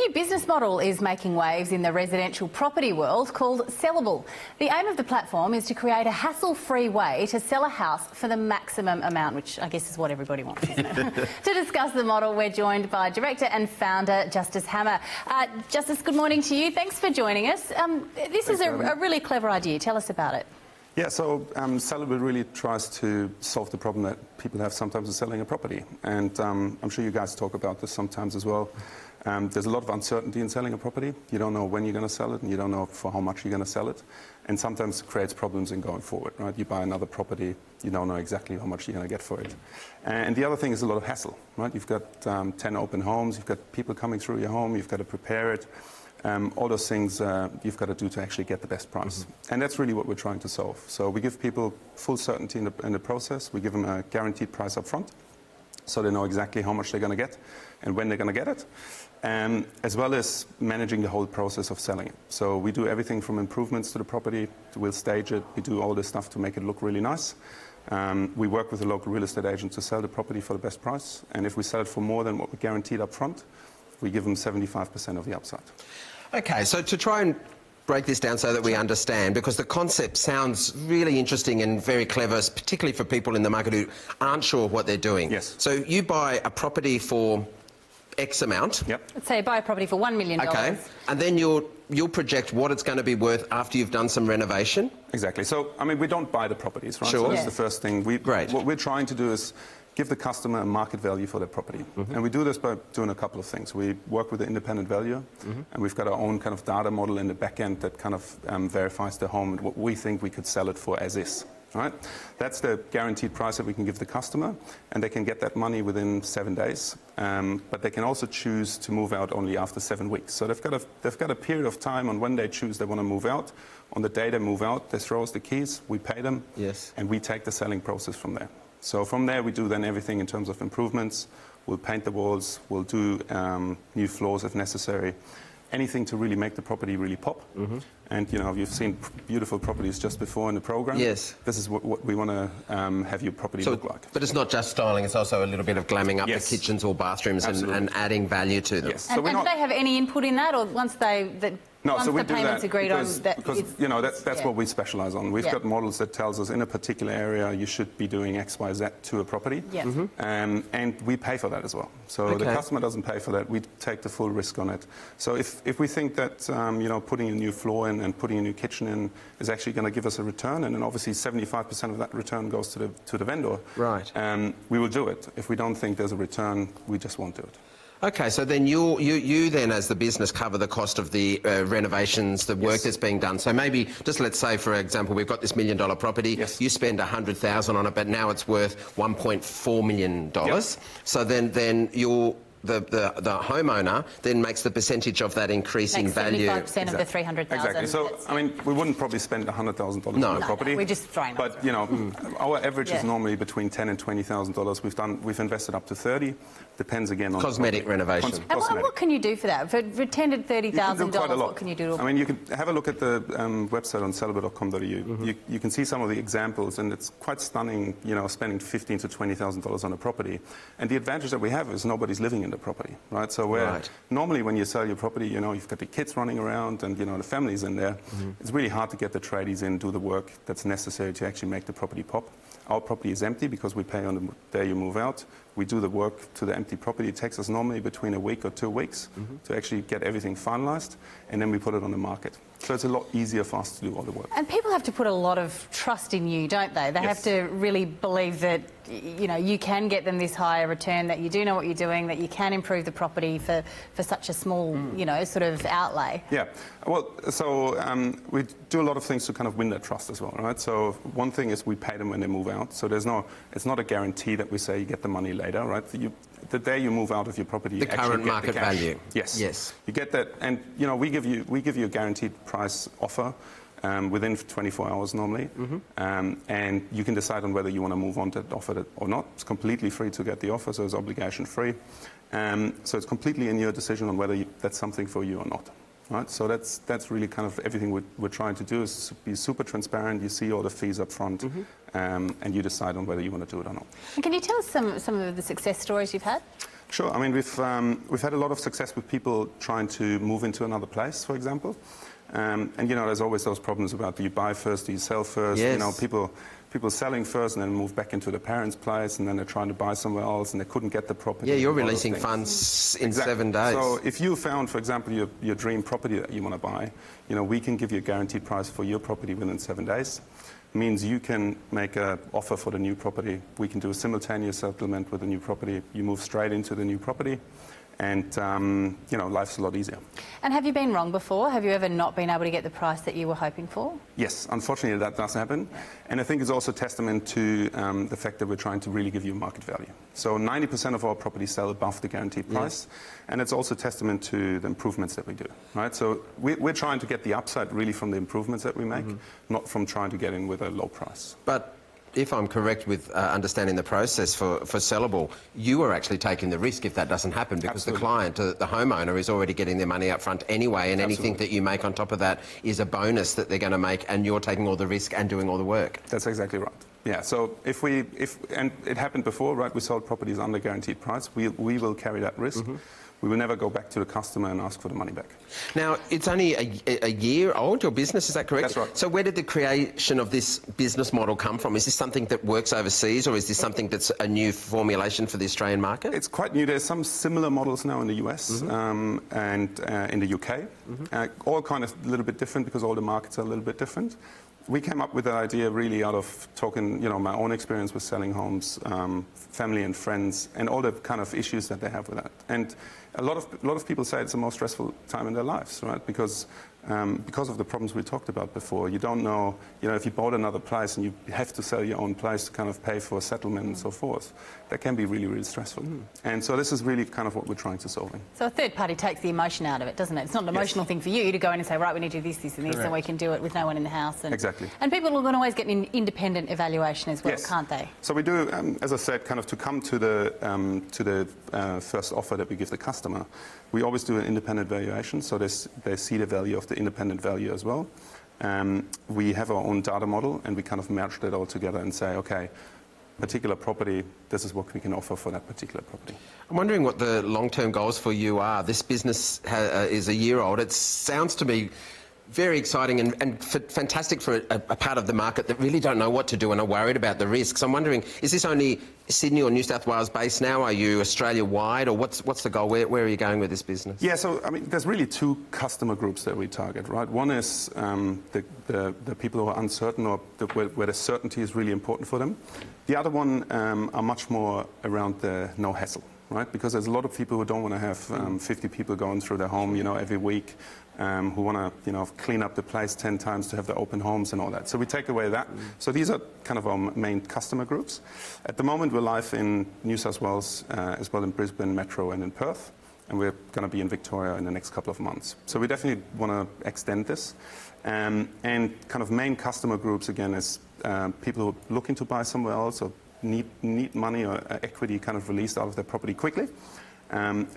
new business model is making waves in the residential property world called Sellable. The aim of the platform is to create a hassle-free way to sell a house for the maximum amount, which I guess is what everybody wants, isn't it? To discuss the model, we're joined by Director and Founder Justus Hammer. Justus, good morning to you. Thanks for joining us. This is a really clever idea. Tell us about it. Yeah, so Sellable really tries to solve the problem that people have sometimes with selling a property. And I'm sure you guys talk about this sometimes as well. There's a lot of uncertainty in selling a property. You don't know when you're going to sell it, and you don't know for how much you're going to sell it. And sometimes it creates problems in going forward, right? You buy another property, you don't know exactly how much you're going to get for it. And the other thing is a lot of hassle, right? You've got 10 open homes, you've got people coming through your home, you've got to prepare it. All those things you've got to do to actually get the best price. And that's really what we're trying to solve. So we give people full certainty in the process. We give them a guaranteed price up front, so they know exactly how much they're going to get and when they're going to get it, as well as managing the whole process of selling it. So we do everything from improvements to the property, we'll stage it, we do all this stuff to make it look really nice. We work with a local real estate agent to sell the property for the best price, and if we sell it for more than what we guaranteed up front, we give them 75% of the upside. Okay, so to try and break this down so that we understand, because the concept sounds really interesting and very clever, particularly for people in the market who aren't sure what they're doing. Yes. So you buy a property for X amount. Yep. Let's say you buy a property for $1 million. Okay, and then you'll project what it's going to be worth after you've done some renovation? Exactly. So, I mean, we don't buy the properties, right? Sure. So that's the first thing. Great. What we're trying to do is give the customer a market value for their property. And we do this by doing a couple of things. We work with an independent valuer, and we've got our own kind of data model in the back end that kind of verifies the home and what we think we could sell it for as is. Right? That's the guaranteed price that we can give the customer, and they can get that money within 7 days. But they can also choose to move out only after 7 weeks. So they've got a period of time on when they choose they want to move out. On the day they move out, they throw us the keys, we pay them, yes, and we take the selling process from there. So from there, we do then everything in terms of improvements. We'll paint the walls, we'll do new floors if necessary, anything to really make the property really pop. And, you know, you've seen beautiful properties just before in the program. Yes. This is what we want to have your property look like. But it's not just styling, it's also a little bit of glamming up the kitchens or bathrooms and adding value to them. Yes. And do they have any input in that, or once once the payment's agreed on, because you know that's what we specialise on. We've got models that tells us in a particular area you should be doing X, Y, Z to a property, and we pay for that as well. So the customer doesn't pay for that. We take the full risk on it. So if we think that you know, putting a new floor in and putting a new kitchen in is actually going to give us a return, and then obviously 75% of that return goes to the vendor, right? We will do it. If we don't think there's a return, we just won't do it. Okay, so then you then, as the business, cover the cost of the renovations, the work that's being done. So maybe, just let's say, for example, we've got this $1 million property. Yes. You spend $100,000 on it, but now it's worth $1.4 million. Yep. So then you'll... The homeowner then makes the percentage of that increasing value. 75% of the $300,000. Exactly. So, I mean, we wouldn't probably spend $100,000 on a property. We're just throwing But, you know, our average is normally between $10,000 and $20,000. We've invested up to 30. Depends again on cosmetic renovation. And what can you do for that? For $10,000 to $30,000, what can you do? I mean, you can have a look at the website on sellable.com.au. You can see some of the examples, and it's quite stunning. You know, spending $15,000 to $20,000 on a property. And the advantage that we have is nobody's living in the property, right? So normally when you sell your property, you know, you've got the kids running around and, you know, the family's in there. It's really hard to get the tradies in, do the work that's necessary to actually make the property pop. Our property is empty because we pay on the day you move out. We do the work to the empty property. It takes us normally between a week or 2 weeks to actually get everything finalised, and then we put it on the market. So it's a lot easier for us to do all the work. And people have to put a lot of trust in you, don't they? They have to really believe that, you know, you can get them this higher return, that you do know what you're doing, that you can improve the property for such a small, you know, sort of outlay. Yeah. Well, so we do a lot of things to kind of win that trust as well, right? So one thing is we pay them when they move out. So it's not a guarantee that we say you get the money later, right? The day you move out of your property, you actually current get market the cash. value. Yes. Yes. You get that, and you know we give you a guaranteed price offer within 24 hours normally, and you can decide on whether you want to move on to that offer or not. It's completely free to get the offer, so it's obligation free. So it's completely in your decision on whether that's something for you or not. Right? So that's really kind of everything we're trying to do, is be super transparent. You see all the fees up front, and you decide on whether you want to do it or not. And can you tell us some of the success stories you've had? Sure. I mean, we've had a lot of success with people trying to move into another place, for example. And, you know, there's always those problems about, do you buy first, do you sell first? Yes. You know, people selling first and then move back into their parents' place, and then they're trying to buy somewhere else and they couldn't get the property. Yeah, you're and all those releasing things. funds in Exactly. 7 days. So if you found, for example, your dream property that you want to buy, you know, we can give you a guaranteed price for your property within 7 days. Means you can make an offer for the new property. We can do a simultaneous settlement with the new property. You move straight into the new property. And, you know, life's a lot easier. And have you been wrong before? Have you ever not been able to get the price that you were hoping for? Yes, unfortunately that does happen. And I think it's also testament to the fact that we're trying to really give you market value. So 90% of our properties sell above the guaranteed price. And it's also testament to the improvements that we do, right? So we're trying to get the upside really from the improvements that we make, not from trying to get in with a low price. But if I'm correct with understanding the process for Sellable, you are actually taking the risk if that doesn't happen, because Absolutely. the client, the homeowner, is already getting their money up front anyway, and anything that you make on top of that is a bonus that they're going to make, and you're taking all the risk and doing all the work. That's exactly right. Yeah, so and it happened before, right? We sold properties under guaranteed price. We will carry that risk. We will never go back to the customer and ask for the money back. Now, it's only a year old, your business, is that correct? That's right. So where did the creation of this business model come from? Is this something that works overseas, or is this something that's a new formulation for the Australian market? It's quite new. There's some similar models now in the US and in the UK. All kind of a little bit different because all the markets are a little bit different. We came up with the idea really out of talking, you know, my own experience with selling homes, family and friends, and all the kind of issues that they have with that. And a lot of people say it's the most stressful time in their lives, right? Because of the problems we talked about before. You don't know, you know, if you bought another place and you have to sell your own place to kind of pay for a settlement and so forth, that can be really, really stressful. And so this is really kind of what we're trying to solve. So a third party takes the emotion out of it, doesn't it? It's not an emotional thing for you to go in and say, right, we need to do this, this and this, and we can do it with no one in the house. And, exactly. And people can always get an independent evaluation as well, can't they? So we do, as I said, kind of to come to the first offer that we give the customer, we always do an independent valuation, so they see the value of the independent value as well. We have our own data model, and we kind of merge that all together and say, okay, particular property, this is what we can offer for that particular property. I'm wondering what the long-term goals for you are. This business is a year old. It sounds to me very exciting and fantastic for a part of the market that really don't know what to do and are worried about the risks. I'm wondering, is this only Sydney or New South Wales based now? Are you Australia-wide, or what's the goal? Where are you going with this business? Yeah, so I mean, there's really two customer groups that we target, right? One is the people who are uncertain, or where the certainty is really important for them. The other one are much more around the no hassle, right? Because there's a lot of people who don't want to have 50 people going through their home, you know, every week. Who want to, you know, clean up the place 10 times to have the open homes and all that. So we take away that. So these are kind of our main customer groups. At the moment, we're live in New South Wales, as well in Brisbane, Metro, and in Perth. And we're going to be in Victoria in the next couple of months. So we definitely want to extend this. And kind of main customer groups, again, is people who are looking to buy somewhere else or need money or equity kind of released out of their property quickly.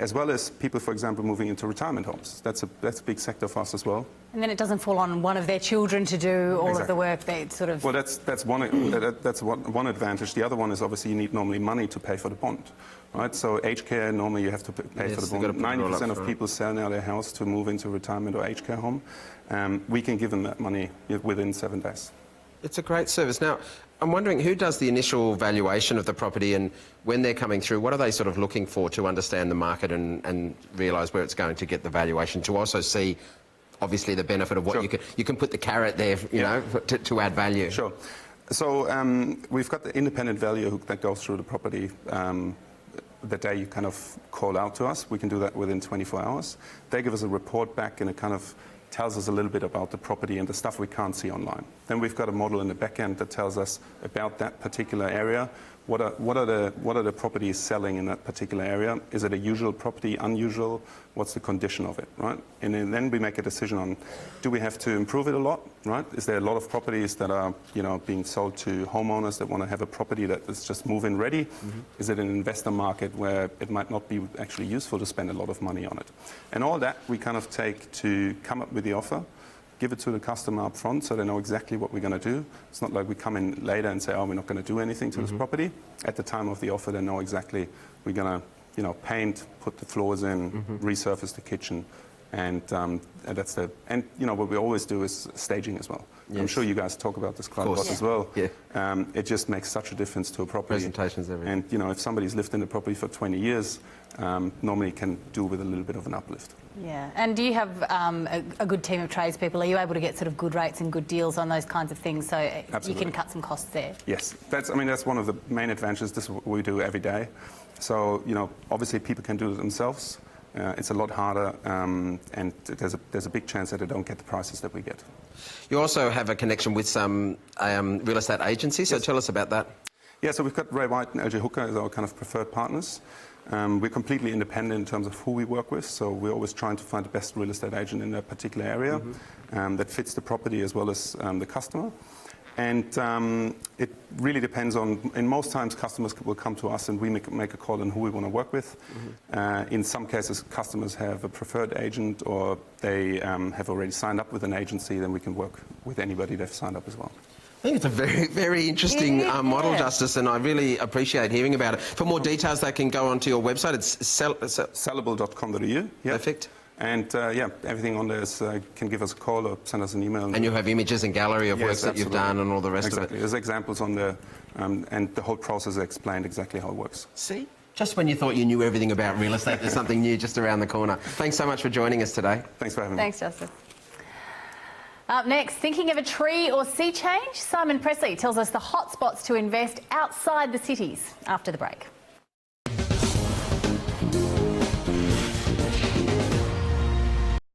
As well as people, for example, moving into retirement homes. That's a big sector for us as well. And then it doesn't fall on one of their children to do all of the work. They sort of. Well, that's one advantage. The other one is obviously you need normally money to pay for the bond, right? So aged care, normally you have to pay for the bond. 90% of people sell now their house to move into retirement or aged care home. We can give them that money within 7 days. It's a great service. Now, I'm wondering, who does the initial valuation of the property, and when they're coming through, what are they sort of looking for to understand the market and realise where it's going to get the valuation, to also see, obviously, the benefit of what you can put the carrot there, you know, to add value? Sure. So we've got the independent valuer that goes through the property the day you kind of call out to us. We can do that within 24 hours. They give us a report back, and it kind of tells us a little bit about the property and the stuff we can't see online. Then we've got a model in the back end that tells us about that particular area. What are the properties selling in that particular area? Is it a usual property, unusual? What's the condition of it, right? And then we make a decision on, do we have to improve it a lot, right? Is there a lot of properties that are, you know, being sold to homeowners that want to have a property that is just move-in ready? Is it an investor market where it might not be actually useful to spend a lot of money on it? And all that we kind of take to come up with the offer, give it to the customer up front so they know exactly what we're going to do. It's not like we come in later and say, oh, we're not going to do anything to this property. At the time of the offer, they know exactly we're going to paint, put the floors in, resurface the kitchen, and that's the. And what we always do is staging as well. Yes. I'm sure you guys talk about this quite a lot as well. Yeah. It just makes such a difference to a property. Presentations, everything. And if somebody's lived in the property for 20 years, normally can do with a little bit of an uplift. Yeah. And do you have a good team of tradespeople? Are you able to get sort of good rates and good deals on those kinds of things, so you can cut some costs there? Yes. That's one of the main advantages. This is what we do every day. So obviously people can do it themselves. It's a lot harder, and there's a big chance that they don't get the prices that we get. You also have a connection with some real estate agencies, so tell us about that. Yeah, so we've got Ray White and LJ Hooker as our kind of preferred partners. We're completely independent in terms of who we work with, so we're always trying to find the best real estate agent in a particular area that fits the property as well as the customer. And it really depends on, in most times customers will come to us and we make a call on who we want to work with. In some cases customers have a preferred agent, or they have already signed up with an agency, then we can work with anybody they've signed up as well. I think it's a very, very interesting model, Justus, and I really appreciate hearing about it. For more details, they can go onto your website. It's sellable.com.au. Yep. Perfect. And everything on there is, can give us a call or send us an email. And you have images and gallery of works that you've done and all the rest of it. There's examples on there, and the whole process is explained exactly how it works. See? Just when you thought you knew everything about real estate, there's something new just around the corner. Thanks so much for joining us today. Thanks for having me. Thanks, Justus. Up next, thinking of a tree or sea change? Simon Presley tells us the hot spots to invest outside the cities after the break.